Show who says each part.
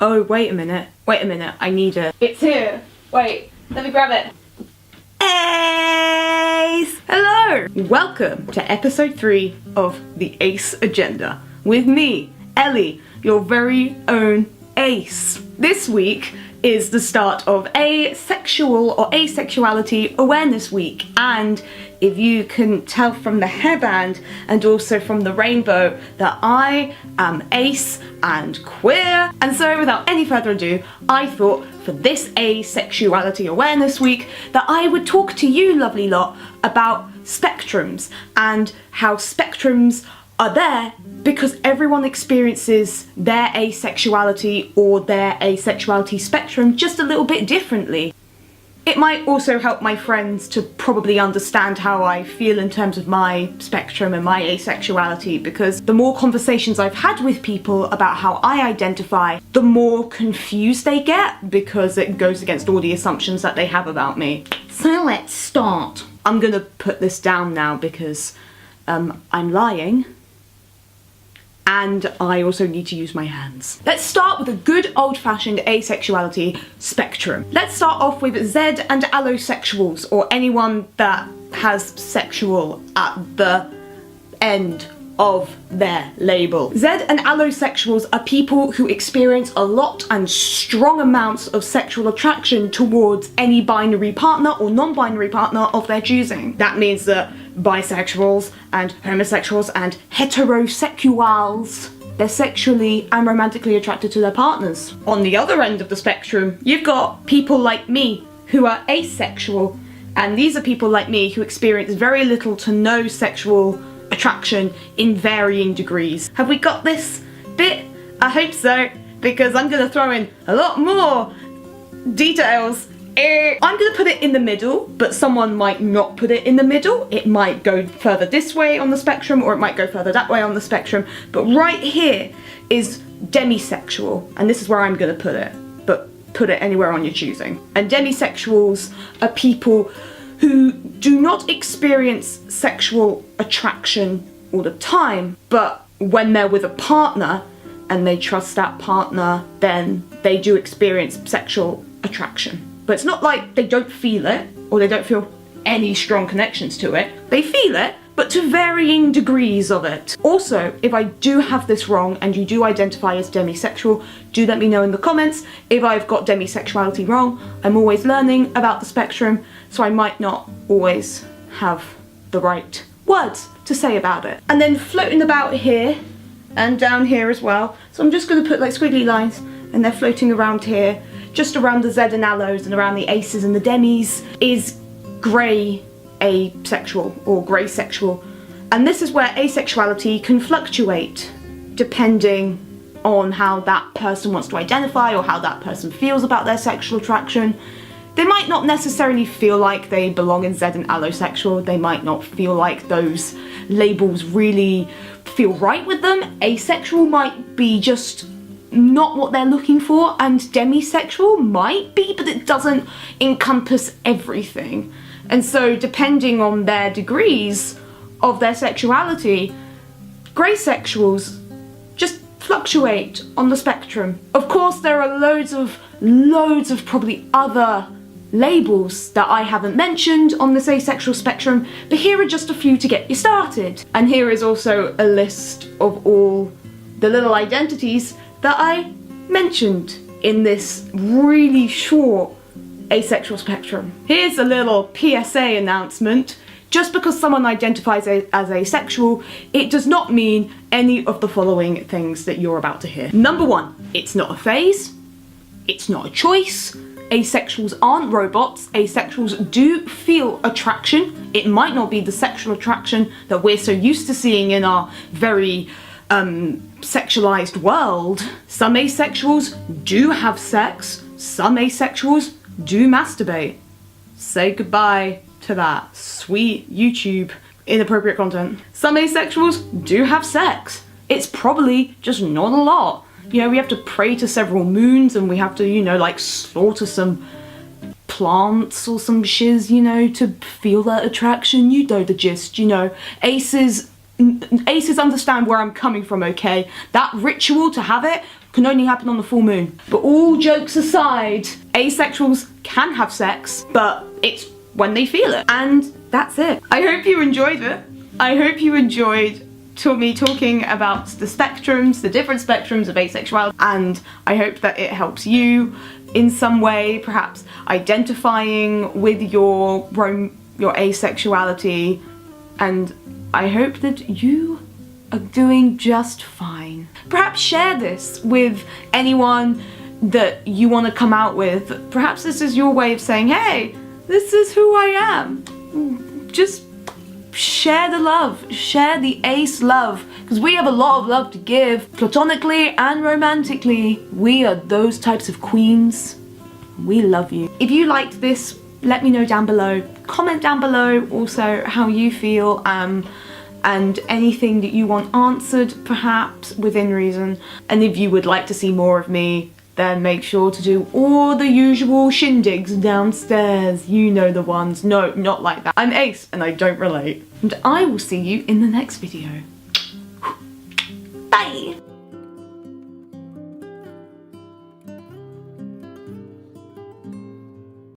Speaker 1: Oh, wait a minute, I need it. It's here. Wait, let me grab it. Ace! Hello! Welcome to episode 3 of the Ace Agenda with me, Ellie, your very own Ace. This week is the start of Asexual or Asexuality Awareness Week, and if you can tell from the hairband and also from the rainbow that I am ace and queer, and so without any further ado, I thought for this Asexuality Awareness Week that I would talk to you lovely lot about spectrums and how spectrums are there because everyone experiences their asexuality or their asexuality spectrum just a little bit differently. It might also help my friends to probably understand how I feel in terms of my spectrum and my asexuality, because the more conversations I've had with people about how I identify, the more confused they get because it goes against all the assumptions that they have about me. So let's start. I'm gonna put this down now because I'm lying. And I also need to use my hands. Let's start with a good old-fashioned asexuality spectrum. Let's start off with Z and allosexuals, or anyone that has sexual at the end of their label. Z and allosexuals are people who experience a lot and strong amounts of sexual attraction towards any binary partner or non-binary partner of their choosing. That means that bisexuals and homosexuals and heterosexuals, they're sexually and romantically attracted to their partners. On the other end of the spectrum, you've got people like me who are asexual, and these are people like me who experience very little to no sexual attraction in varying degrees. Have we got this bit? I hope so, because I'm gonna throw in a lot more details. I'm gonna put it in the middle, but someone might not put it in the middle. It might go further this way on the spectrum, or it might go further that way on the spectrum. But right here is demisexual, and this is where I'm gonna put it, but put it anywhere on your choosing. And demisexuals are people who do not experience sexual attraction all the time, but when they're with a partner and they trust that partner, then they do experience sexual attraction. But it's not like they don't feel it, or they don't feel any strong connections to it. They feel it, but to varying degrees of it. Also, if I do have this wrong and you do identify as demisexual, do let me know in the comments if I've got demisexuality wrong. I'm always learning about the spectrum, so I might not always have the right words to say about it. And then floating about here and down here as well. So I'm just gonna put like squiggly lines, and they're floating around here, just around the Z and allos and around the aces and the demis, is grey asexual or grey sexual. And this is where asexuality can fluctuate depending on how that person wants to identify or how that person feels about their sexual attraction. They might not necessarily feel like they belong in Z and allosexual. They might not feel like those labels really feel right with them. Asexual might be just not what they're looking for, and demisexual might be, but it doesn't encompass everything. And so depending on their degrees of their sexuality, grey sexuals just fluctuate on the spectrum. Of course, there are loads of probably other labels that I haven't mentioned on this asexual spectrum, but here are just a few to get you started. And here is also a list of all the little identities that I mentioned in this really short asexual spectrum. Here's a little PSA announcement. Just because someone identifies as asexual, it does not mean any of the following things that you're about to hear. Number 1, it's not a phase, it's not a choice. Asexuals aren't robots. Asexuals do feel attraction. It might not be the sexual attraction that we're so used to seeing in our very sexualized world. Some asexuals do have sex, some asexuals do masturbate. Say goodbye to that sweet YouTube inappropriate content. Some asexuals do have sex. It's probably just not a lot. You know, we have to pray to several moons, and we have to, you know, like slaughter some plants or some shiz, you know, to feel that attraction. You know the gist, you know. Aces understand where I'm coming from, okay? That ritual to have it can only happen on the full moon. But all jokes aside, asexuals can have sex, but it's when they feel it. And that's it. I hope you enjoyed it. I hope you enjoyed me talking about the spectrums, the different spectrums of asexuality, and I hope that it helps you in some way, perhaps identifying with your asexuality, and I hope that you are doing just fine. Perhaps share this with anyone that you want to come out with. Perhaps this is your way of saying, hey, this is who I am. Just share the love, share the ace love, because we have a lot of love to give, platonically and romantically. We are those types of queens. We love you. If you liked this, let me know down below. Comment down below also how you feel, and anything that you want answered, perhaps within reason. And if you would like to see more of me, then make sure to do all the usual shindigs downstairs. You know the ones. No, not like that. I'm Ace and I don't relate. And I will see you in the next video.